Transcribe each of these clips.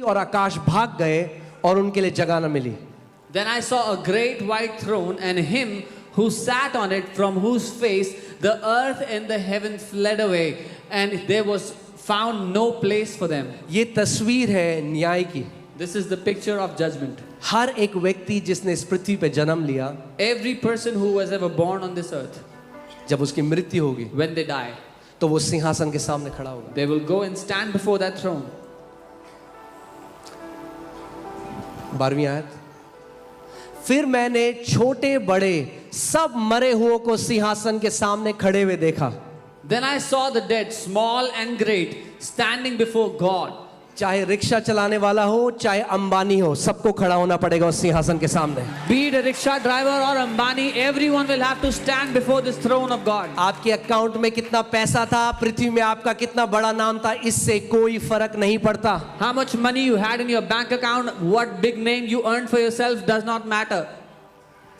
और आकाश भाग गए और उनके लिए जगह न मिली। Then I saw a great white throne and him who sat on it, from whose face the earth and the heaven fled away, and there was found no place for them. ये तस्वीर है न्याय की। This is the picture of judgment. हर एक व्यक्ति जिसने इस पृथ्वी पे जन्म लिया, Every person who was ever born on this earth, जब उसकी मृत्यु होगी when they die, तो वो सिंहासन के सामने खड़ा होगा। they will go and stand before that throne. 12वीं आयत, फिर मैंने छोटे बड़े सब मरे हुओं को सिंहासन के सामने खड़े हुए देखा। Then I saw the dead, small and great, standing before God. चाहे रिक्शा चलाने वाला हो, चाहे अंबानी हो, सबको खड़ा होना पड़ेगा उस सिंहासन के सामने। Be it a rickshaw driver or Ambani, everyone will have to stand before this throne of God. आपके अकाउंट में कितना पैसा था, पृथ्वी में आपका कितना बड़ा नाम था, इससे कोई फर्क नहीं पड़ता। How much money you had in your bank account, what big name you earned for yourself does not matter.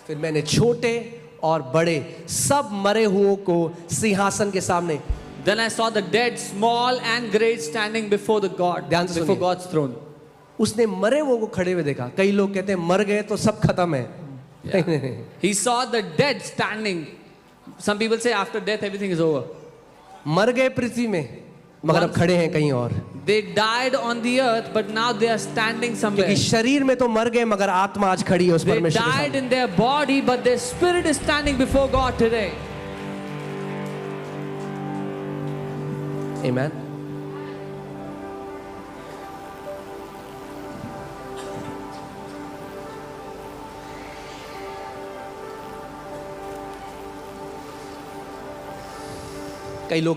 फिर मैंने छोटे और बड़े सब मरे हुओं को सिंहासन के सामने। Then I saw the dead, small and great, standing before the God, ध्यान से before सुनिए। God's throne. उसने मरे हुओं को खड़े हुए देखा। कई लोग कहते हैं मर गए तो सब खत्म है। नहीं, नहीं, नहीं। He saw the dead standing. Some people say after death everything is over. मर गए पृथ्वी में, मगर अब खड़े हैं कहीं और। They died on the earth, but now they are standing somewhere. क्योंकि शरीर में तो मर गए, मगर आत्मा आज खड़ी है उस They परमेश्वर के died सामने। in their body, but their spirit is standing before God today. Amen. कई लोग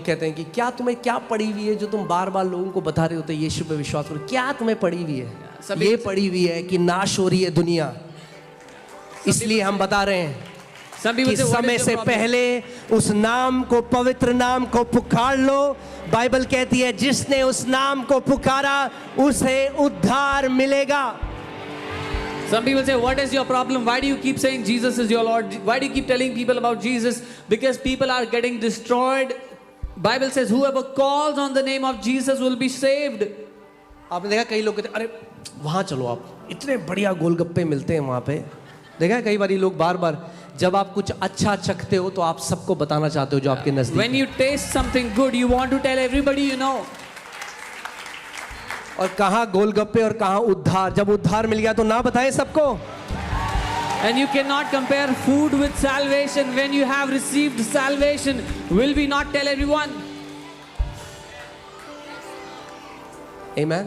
कहते हैं कि क्या तुम्हें क्या पड़ी हुई है जो तुम बार बार लोगों को बता रहे होते यीशु पे विश्वास करो। क्या तुम्हें पड़ी हुई है? सभी- ये पड़ी हुई है कि नाश हो रही है दुनिया, इसलिए हम बता रहे हैं Some people कि say, what समय is the से problem? पहले उस नाम को, पवित्र नाम को पुकार लो। बाइबल कहती है जिसने उस नाम को पुकारा उसे उद्धार मिलेगा। Some people say, what is your problem? Why do you keep saying Jesus is your Lord? Why do you keep telling people about Jesus? Because people are getting destroyed. Bible says, whoever calls on the name of Jesus will be saved. आपने देखा कई लोग कहते हैं अरे वहां चलो, आप इतने बढ़िया गोलगप्पे मिलते हैं वहां पे। देखा है कई बार लोग बार बार जब आप कुछ अच्छा चखते हो तो आप सबको बताना चाहते हो जो आपके नजदीक When you taste something good, you want to tell everybody you know. और कहाँ गोलगप्पे और कहाँ उद्धार। जब उद्धार मिल गया तो ना बताएं सबको। And you cannot compare food with salvation. When you have received salvation, will we not tell everyone? Amen.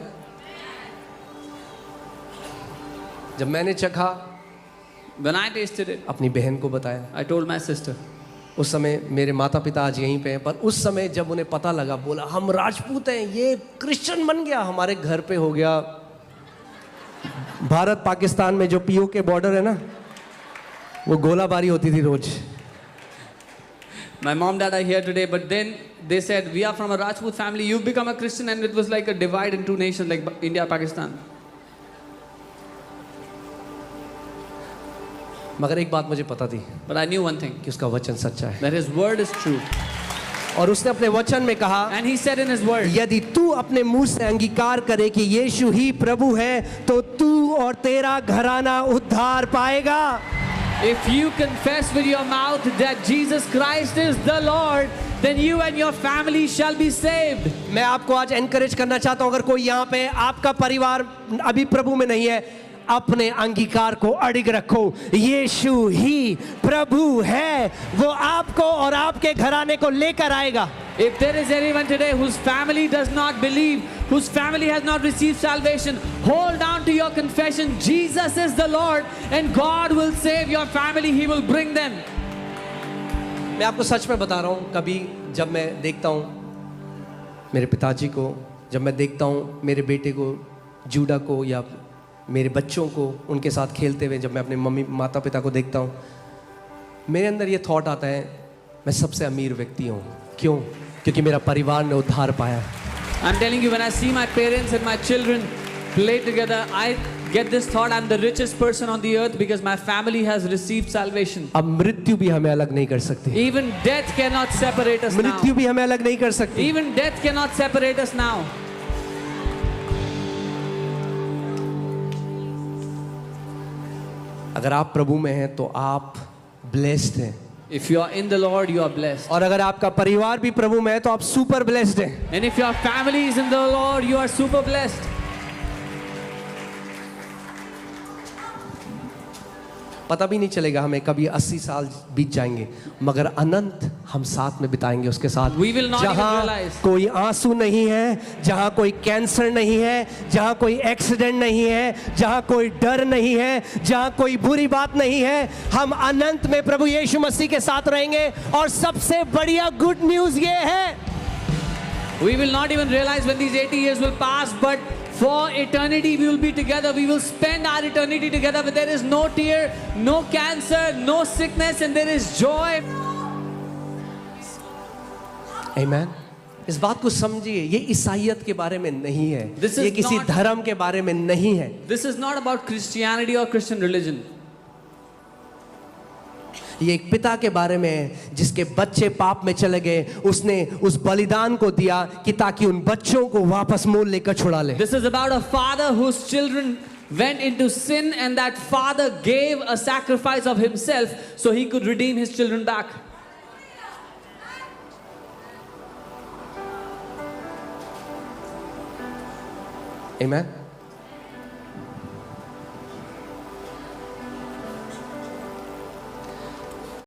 जब मैंने चखा, When I tasted it, अपनी बहन को बताया। I told my sister. उस समय मेरे माता पिता आज यहीं पे हैं, पर उस समय जब उन्हें पता लगा, बोला हम राजपूत हैं, ये क्रिश्चियन बन गया, हमारे घर पे हो गया। भारत पाकिस्तान में जो पीओ के बॉर्डर है ना, वो गोलाबारी होती थी रोज। My mom dad are here today, but then they said, we are from a Rajput family, you've become a Christian, and it was like a divide in two nations like India, Pakistan. मगर एक बात मुझे पता थी But I knew one thing, कि उसका वचन सच्चा है, that his word is true. और उसने अपने वचन में कहा, And he said in his word, यदि तू अपने मुंह से अंगीकार करे कि यीशु ही प्रभु है, तो तू और तेरा घराना उद्धार पाएगा। if you confess with your mouth that Jesus Christ is the Lord, then you and your family shall be saved. मैं आपको आज एनकरेज करना चाहता हूं, अगर कोई यहाँ पे आपका परिवार अभी प्रभु में नहीं है, अपने अंगीकार को अड़िग रखो। यीशु ही प्रभु है, वो आपको और आपके घराने को लेकर आएगा। If there is anyone today whose family does not believe, whose family has not received salvation, hold on to your confession. Jesus is the Lord, and God will save your family. He will bring them. मैं आपको सच में बता रहा हूँ, कभी जब मैं देखता हूँ मेरे पिताजी को, जब मैं देखता हूँ मेरे बेटे को, जूडा को, या मेरे बच्चों को उनके साथ खेलते हुए, जब मैं अपने मम्मी माता पिता को देखता हूँ, मेरे अंदर ये थॉट आता है मैं सबसे अमीर व्यक्ति हूँ। क्यों? क्योंकि मेरा परिवार ने उद्धार पाया। I'm telling you, when I see my parents and my children play together, I get this thought, I'm the richest person on the earth because my family has received salvation. अब मृत्यु भी हमें अलग नहीं कर सकती। Even death cannot separate us now. मृत्यु भी हमें अलग नहीं कर सकती। Even death cannot separate us now. अगर आप प्रभु में हैं तो आप ब्लेस्ड हैं, If you are in the Lord, you are blessed. और अगर आपका परिवार भी प्रभु में है तो आप सुपर ब्लेस्ड हैं। And if your family is in the Lord, you are super blessed. पता भी नहीं चलेगा हमें, कभी 80 साल बीत जाएंगे, मगर अनंत हम साथ में बिताएंगे उसके साथ। We will not even जहाँ realize. कोई आंसू नहीं है, जहाँ कोई कैंसर नहीं है, जहाँ कोई एक्सीडेंट नहीं है, जहाँ कोई डर नहीं है, जहाँ कोई बुरी बात नहीं है, हम अनंत में प्रभु यीशु मसीह के साथ रहेंगे। और सबसे बढ़िया गुड न्यूज़ ये है, We will not even realize when these 80 years will pass, but for eternity we will be together. We will spend our eternity together, but there is no tear, no cancer, no sickness, and there is joy. आमीन। इस बात को समझिए, ये ईसाइयत के बारे में नहीं है, This is ये किसी not- धर्म के बारे में नहीं है। This is not about Christianity or Christian religion. ये एक पिता के बारे में है जिसके बच्चे पाप में चले गए, उसने उस बलिदान को दिया कि ताकि उन बच्चों को वापस मोल लेकर छुड़ा ले। This is about a father whose children went into sin, and that father gave a sacrifice of himself so he could redeem his children back. आमीन।